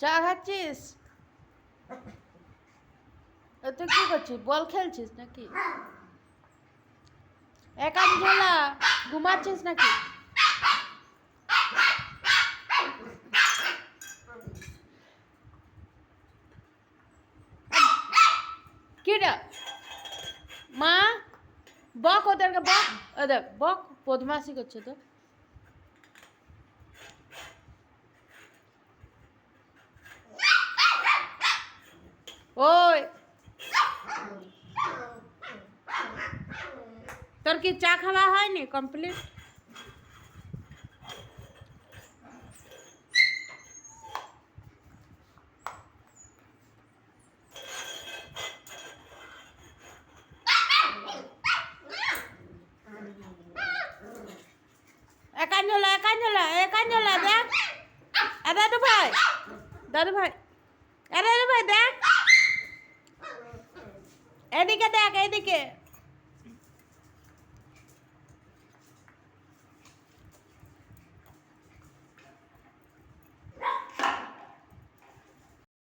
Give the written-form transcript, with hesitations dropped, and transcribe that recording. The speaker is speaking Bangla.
চা খাচ্ছিস? তুই কি করছিস? বল খেলছিস নাকি? একাঞ্জলা ঘুমাচ্ছিস নাকি? কিরা মা বক ওদেরকে, বক ওদের বক, বদমাশি করছে তো। ওই তোর কি চা খাওয়া হয়নি কমপ্লিট? একাঞ্জলা একাঞ্জলা একাঞ্জলা দেখ, দাদু ভাই, দাদু ভাই, দাদু ভাই দেখ, এদিকে দেখ, এদিকে।